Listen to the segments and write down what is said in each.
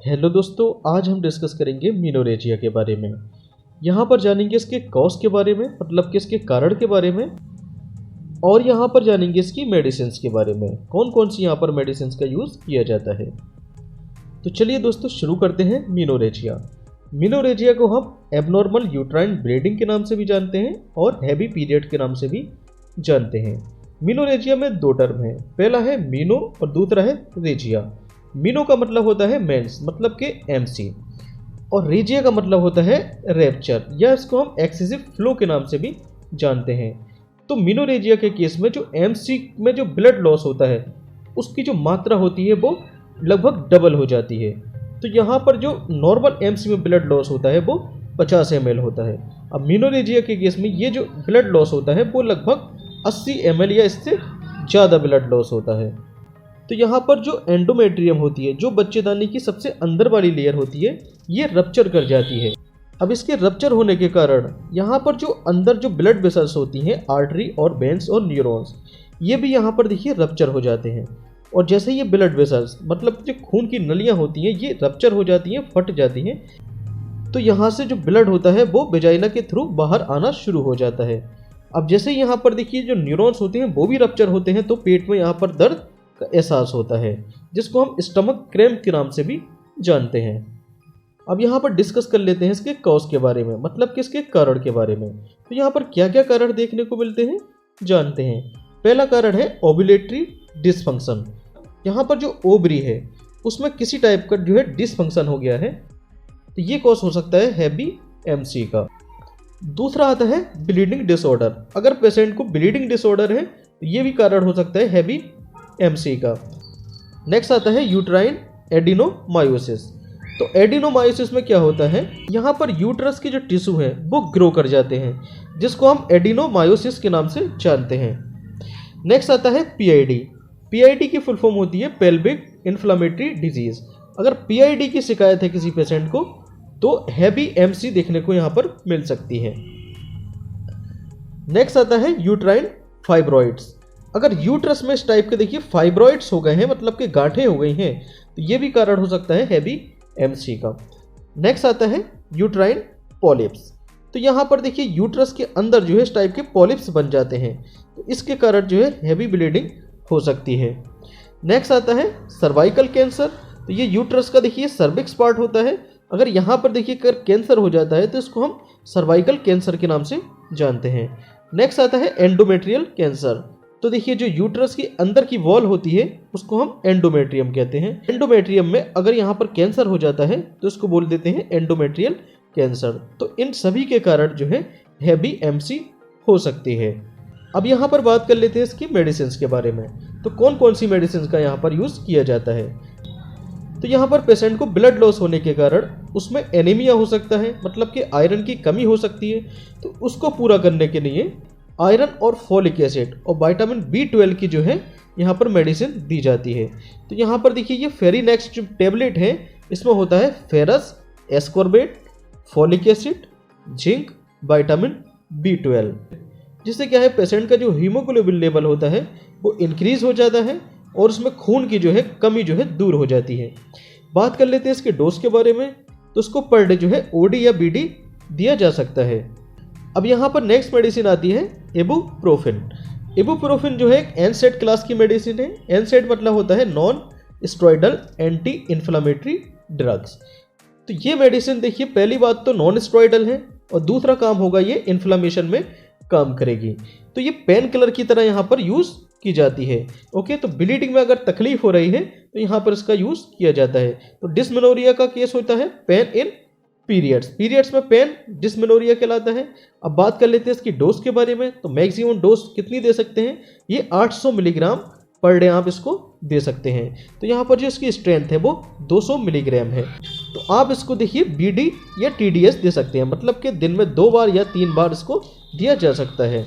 Hello दोस्तों, आज हम डिस्कस करेंगे मीनोरेजिया के बारे में। यहाँ पर जानेंगे इसके कॉज के बारे में, मतलब कि इसके कारण के बारे में, और यहाँ पर जानेंगे इसकी मेडिसिन्स के बारे में, कौन कौन सी यहाँ पर मेडिसिन्स का यूज़ किया जाता है। तो चलिए दोस्तों शुरू करते हैं मीनोरेजिया। मीनोरेजिया को हम एबनॉर्मल यूट्राइन ब्लीडिंग के नाम से भी जानते हैं और हैवी पीरियड के नाम से भी जानते हैं। मीनोरेजिया में दो टर्म हैं, पहला है मीनो और दूसरा है रेजिया। मीनो का मतलब होता है मेंस, मतलब के एमसी, और रेजिया का मतलब होता है रैप्चर, या इसको हम एक्सेसिव फ्लो के नाम से भी जानते हैं। तो मीनोरेजिया के केस में जो एमसी में जो ब्लड लॉस होता है उसकी जो मात्रा होती है वो लगभग डबल हो जाती है। तो यहाँ पर जो नॉर्मल एमसी में ब्लड लॉस होता है वो 50 ml होता है। अब मीनोरेजिया के केस में ये जो ब्लड लॉस होता है वो लगभग 80 ml या इससे ज़्यादा ब्लड लॉस होता है। तो यहाँ पर जो एंडोमेट्रियम होती है, जो बच्चेदानी की सबसे अंदर वाली लेयर होती है, ये रप्चर कर जाती है। अब इसके रप्चर होने के कारण यहाँ पर जो अंदर जो ब्लड वेसल्स होती हैं, आर्टरी और वेन्स और न्यूरॉन्स, ये भी यहाँ पर देखिए रप्चर हो जाते हैं। और जैसे ये ब्लड वेसल्स, मतलब जो खून की नलियाँ होती हैं, ये रप्चर हो जाती हैं, फट जाती हैं, तो यहाँ से जो ब्लड होता है वो वेजाइना के थ्रू बाहर आना शुरू हो जाता है। अब जैसे यहाँ पर देखिए जो न्यूरॉन्स होते हैं वो भी रप्चर होते हैं, तो पेट में यहाँ पर दर्द का एहसास होता है, जिसको हम स्टमक क्रैम्प के नाम से भी जानते हैं। अब यहाँ पर डिस्कस कर लेते हैं इसके कॉज के बारे में, मतलब कि इसके कारण के बारे में। तो यहाँ पर क्या क्या कारण देखने को मिलते हैं जानते हैं। पहला कारण है ओव्यूलेटरी डिसफंक्शन। यहाँ पर जो ओवरी है उसमें किसी टाइप का जो है डिसफंक्शन हो गया है, तो ये कॉज हो सकता है हैवी एमसी का। दूसरा आता है ब्लीडिंग डिसऑर्डर। अगर पेशेंट को ब्लीडिंग डिसऑर्डर है तो ये भी कारण हो सकता है हैवी एमसी का। नेक्स्ट आता है यूट्राइन एडिनोमायोसिस। तो एडिनोमायोसिस में क्या होता है, यहाँ पर यूट्रस के जो टिश्यू हैं वो ग्रो कर जाते हैं, जिसको हम एडिनोमायोसिस के नाम से जानते हैं। नेक्स्ट आता है पीआईडी। पीआईडी की फुल फॉर्म होती है पेल्विक इन्फ्लामेटरी डिजीज। अगर पीआईडी की शिकायत है किसी पेशेंट को तो हैवी एमसी देखने को यहाँ पर मिल सकती है। नेक्स्ट आता है यूट्राइन फाइब्रॉइड्स। अगर यूट्रस में इस टाइप के देखिए फाइब्रॉइड्स हो गए हैं, मतलब कि गांठें हो गई हैं, तो ये भी कारण हो सकता है हैवी एमसी का। नेक्स्ट आता है यूट्राइन पॉलिप्स। तो यहाँ पर देखिए यूट्रस के अंदर जो है इस टाइप के पॉलिप्स बन जाते हैं, तो इसके कारण जो है हैवी ब्लीडिंग हो सकती है। नेक्स्ट आता है सर्वाइकल कैंसर। तो ये यूट्रस का देखिए सर्विक्स पार्ट होता है, अगर यहाँ पर देखिए अगर कैंसर हो जाता है तो इसको हम सर्वाइकल कैंसर के नाम से जानते हैं। नेक्स्ट आता है एंडोमेट्रियल कैंसर। तो देखिए जो यूट्रस की अंदर की वॉल होती है उसको हम एंडोमेट्रियम कहते हैं। एंडोमेट्रियम में अगर यहाँ पर कैंसर हो जाता है तो इसको बोल देते हैं एंडोमेट्रियल कैंसर। तो इन सभी के कारण जो है हैवी एमसी हो सकती है। अब यहाँ पर बात कर लेते हैं इसकी मेडिसिन के बारे में। तो कौन कौन सी मेडिसिन का यहाँ पर यूज़ किया जाता है। तो यहाँ पर पेशेंट को ब्लड लॉस होने के कारण उसमें एनीमिया हो सकता है, मतलब कि आयरन की कमी हो सकती है, तो उसको पूरा करने के लिए आयरन और फॉलिक एसिड और विटामिन B12 की जो है यहाँ पर मेडिसिन दी जाती है। तो यहाँ पर देखिए ये फेरिनेक्स जो टेबलेट है इसमें होता है ferrous, ascorbate, folic acid, zinc, vitamin B12, जिससे क्या है पेशेंट का जो हीमोग्लोबिन लेवल होता है वो इंक्रीज हो जाता है और उसमें खून की जो है कमी जो है दूर हो जाती है। बात कर लेते हैं इसके डोज के बारे में। तो उसको पर डे जो है OD या BD दिया जा सकता है। अब यहाँ पर नेक्स्ट मेडिसिन आती है इबुप्रोफेन। इबुप्रोफेन जो है एक एनसेड क्लास की मेडिसिन है। एनसेड मतलब होता है non steroidal anti inflammatory drugs. तो ये मेडिसिन देखिए पहली बात तो नॉन स्टेरॉइडल है और दूसरा काम होगा ये इन्फ्लामेशन में काम करेगी। तो ये पेन किलर की तरह यहाँ पर यूज़ की जाती है। ओके, तो ब्लीडिंग में अगर तकलीफ हो रही है तो यहाँ पर इसका यूज़ किया जाता है। तो डिस्मेनोरिया का केस होता है पेन इन पीरियड्स में पेन डिस्मेनोरिया कहलाता है। अब बात कर लेते हैं इसकी डोज के बारे में। तो मैक्सिमम डोज कितनी दे सकते हैं, ये 800 मिलीग्राम पर डे आप इसको दे सकते हैं। तो यहाँ पर जो इसकी स्ट्रेंथ है वो 200 मिलीग्राम है। तो आप इसको देखिए BD या TDS दे सकते हैं, मतलब कि दिन में 2 बार या 3 बार इसको दिया जा सकता है।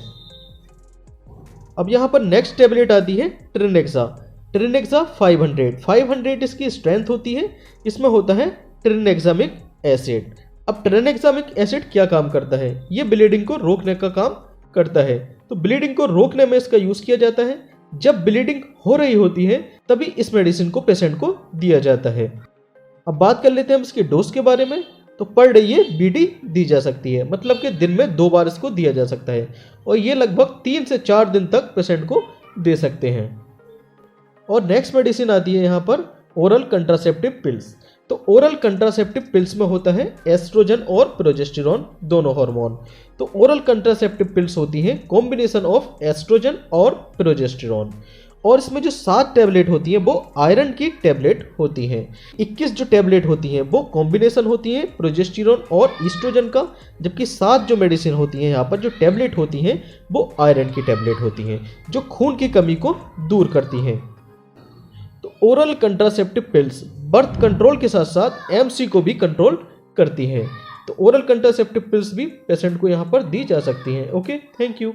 अब यहाँ पर नेक्स्ट टेबलेट आती है ट्रिनेक्सा। ट्रिनेक्सा 500 इसकी स्ट्रेंथ होती है। इसमें होता है ट्रिनेक्सामिक एसिड। अब ट्रिनेक्सामिक एसिड क्या काम करता है, ये ब्लीडिंग को रोकने का काम करता है। तो ब्लीडिंग को रोकने में इसका यूज़ किया जाता है। जब ब्लीडिंग हो रही होती है तभी इस मेडिसिन को पेशेंट को दिया जाता है। अब बात कर लेते हैं हम इसके डोज के बारे में। तो पर डे ये बीडी दी जा सकती है, मतलब कि दिन में 2 बार इसको दिया जा सकता है और ये लगभग 3 से 4 दिन तक पेशेंट को दे सकते हैं। और नेक्स्ट मेडिसिन आती है यहाँ पर ओरल कंट्रासेप्टिव पिल्स। तो ओरल कंट्रासेप्टिव पिल्स में होता है एस्ट्रोजन और प्रोजेस्टेरॉन दोनों हार्मोन। तो ओरल कंट्रासेप्टिव पिल्स होती हैं कॉम्बिनेशन ऑफ एस्ट्रोजन और प्रोजेस्टेरॉन, और इसमें जो 7 टैबलेट होती हैं वो आयरन की टैबलेट होती हैं। 21 जो टैबलेट होती हैं वो कॉम्बिनेशन होती हैं प्रोजेस्टेरॉन और ईस्ट्रोजन का, जबकि 7 जो मेडिसिन होती हैं यहाँ पर जो टैबलेट होती हैं वो आयरन की टैबलेट होती हैं जो खून की कमी को दूर करती हैं। तो oral contraceptive pills birth control के साथ साथ एमसी को भी कंट्रोल करती हैं। तो ओरल कंट्रासेप्टिव पिल्स भी पेशेंट को यहाँ पर दी जा सकती हैं। Okay, thank you.